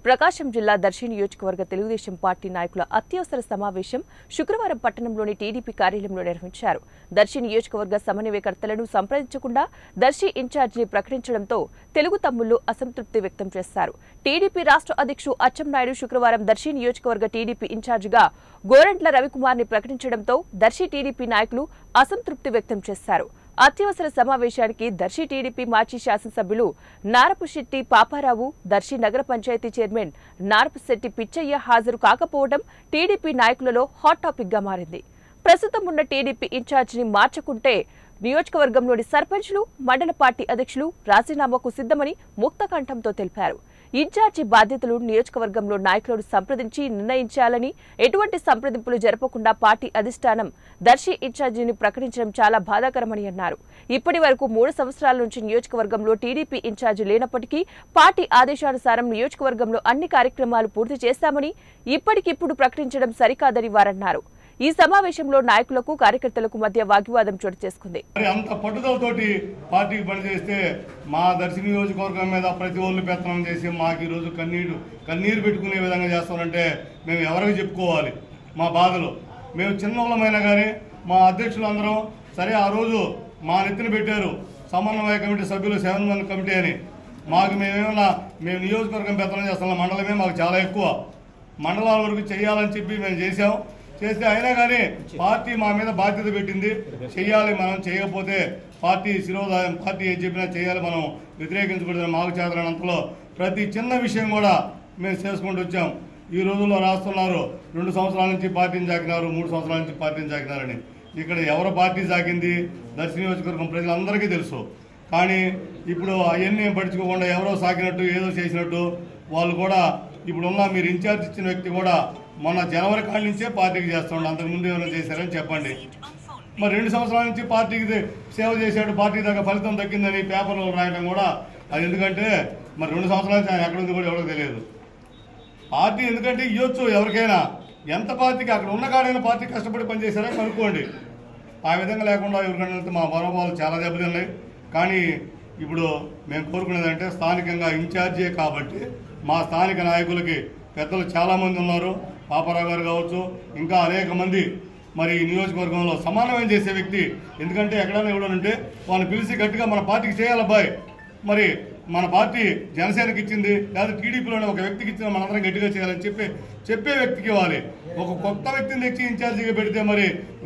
ప్రకాశం జిల్లా దర్శి నియోజకవర్గ తెలుగుదేశం పార్టీ నాయకుల అత్యవసర సమావేశం శుక్రవారం పట్టణంలోని టీడీపీ కార్యాలయంలో నిర్వహించారు. దర్శి నియోజకవర్గ సమన్వయకర్తలను సంప్రదించకుండా దర్శి ఇన్ఛార్జిని ప్రకటించడంతో తెలుగు తమ్ముళ్లు అసంతృప్తి వ్యక్తం చేశారు. టీడీపీ రాష్ట్ర అధ్యక్షుడు అచ్చెన్నాయుడు శుక్రవారం దర్శి నియోజకవర్గ టీడీపీ ఇన్ఛార్జిగా గోరంట్ల రవికుమార్ని ప్రకటించడంతో దర్శి టీడీపీ నాయకులు అసంతృప్తి వ్యక్తం చేశారు. అత్యవసర సమావేశానికి దర్శి టీడీపీ మాజీ శాసనసభ్యులు నారపుశెట్టి పాపారావు, దర్శి నగర పంచాయతీ చైర్మన్ నారపుశెట్టి పిచ్చయ్య హాజరు కాకపోవడం టీడీపీ నాయకులలో హాట్ టాపిక్ గా మారింది. ప్రస్తుతం ఉన్న టీడీపీ ఇన్ఛార్జిని మార్చకుంటే నియోజకవర్గంలోని సర్పంచ్లు, మండల పార్టీ అధ్యక్షులు రాజీనామాకు సిద్ధమని ముక్తకంఠంతో తెలిపారు. ఇన్ఛార్జి బాధ్యతలు నియోజకవర్గంలో నాయకులను సంప్రదించి నిర్ణయించాలని, ఎటువంటి సంప్రదింపులు జరపకుండా పార్టీ అధిష్టానం దర్శి ఇన్ఛార్జిని ప్రకటించడం చాలా బాధాకరమని అన్నారు. ఇప్పటి వరకు 3 సంవత్సరాల నుంచి నియోజకవర్గంలో టీడీపీ ఇన్ఛార్జి లేనప్పటికీ పార్టీ ఆదేశానుసారం నియోజకవర్గంలో అన్ని కార్యక్రమాలు పూర్తి చేస్తామని ఇప్పటికిప్పుడు ప్రకటించడం సరికాదని వారన్నారు. ఈ సమావేశంలో నాయకులకు, కార్యకర్తలకు మధ్య వాగ్వివాదం చోటు చేసుకుంది. అంత పట్టుదలతోటి పార్టీకి పనిచేస్తే మా దర్శి నియోజకవర్గం మీద ప్రతి ఒళ్ళు పెత్తనం చేసి మాకు ఈరోజు కన్నీరు పెట్టుకునే విధంగా చేస్తామంటే మేము ఎవరికి చెప్పుకోవాలి? మా బాధలు మేము చిన్నోళ్ళమైనా కానీ మా అధ్యక్షులు అందరం సరే ఆ రోజు మా నెత్తిన పెట్టారు సమన్వయ కమిటీ సభ్యులు 7 మంది కమిటీ అని. మాకు మేము నియోజకవర్గం పెత్తనం చేస్తాం. మండలమే మాకు చాలా ఎక్కువ, మండలాల వరకు చేయాలని చెప్పి మేము చేస్తే అయినా కానీ పార్టీ మా మీద బాధ్యత పెట్టింది, చెయ్యాలి. మనం చేయకపోతే పార్టీ శిరోధాయం, పార్టీ ఏం చెప్పినా చేయాలి, మనం వ్యతిరేకించకూడదు. మాకు చేతనంతలో ప్రతి చిన్న విషయం కూడా మేము చేసుకుంటూ వచ్చాం. ఈ రోజుల్లో రాస్తున్నారు 2 సంవత్సరాల నుంచి పార్టీని జాకినారు, 3 సంవత్సరాల నుంచి పార్టీని జాకినారని. ఇక్కడ ఎవరు పార్టీ జాకింది దర్శి నియోజకవర్గం ప్రజలందరికీ తెలుసు. కానీ ఇప్పుడు అవన్నీ పట్టించుకోకుండా ఎవరో సాకినట్టు ఏదో చేసినట్టు వాళ్ళు కూడా ఇప్పుడున్న మీరు ఇన్ఛార్జ్ ఇచ్చిన వ్యక్తి కూడా మొన్న జనవరి కాళ్ళ నుంచే పార్టీకి చేస్తున్నాడు. అంతకుముందు ఏమైనా చేశారని చెప్పండి. మరి 2 సంవత్సరాల నుంచి పార్టీకి సేవ చేశాడు, పార్టీ దగ్గర ఫలితం దక్కిందని పేపర్లో రాయడం కూడా అది ఎందుకంటే మరి 2 సంవత్సరాల నుంచి ఆయన ఎక్కడుంది కూడా ఎవరికి తెలియదు. పార్టీ ఎందుకంటే ఇవ్వచ్చు ఎవరికైనా, ఎంత పార్టీకి అక్కడ ఉన్న కాడైనా పార్టీ కష్టపడి పనిచేశారని కనుక్కోండి. ఆ విధంగా లేకుండా ఎవరికైనా మా మనోభావాలు చాలా దెబ్బతిన్నాయి. కానీ ఇప్పుడు మేము కోరుకునేదంటే స్థానికంగా ఇన్ఛార్జే కాబట్టి మా స్థానిక నాయకులకి పెద్దలు చాలామంది ఉన్నారు, పాపారావు గారు కావచ్చు, ఇంకా అనేక మంది మరి ఈ నియోజకవర్గంలో సమానమైన చేసే వ్యక్తి. ఎందుకంటే ఎక్కడైనా ఎవడనంటే వాళ్ళని పిలిచి గట్టిగా మన పార్టీకి చేయాలి అబ్బాయి, మరి మన పార్టీ జనసేనకి ఇచ్చింది లేదా టీడీపీలోనే ఒక వ్యక్తికి ఇచ్చిన మనందరం గట్టిగా చేయాలని చెప్పే వ్యక్తికి ఇవ్వాలి. ఒక కొత్త వ్యక్తిని తెచ్చి ఇన్ఛార్జిగా పెడితే మరి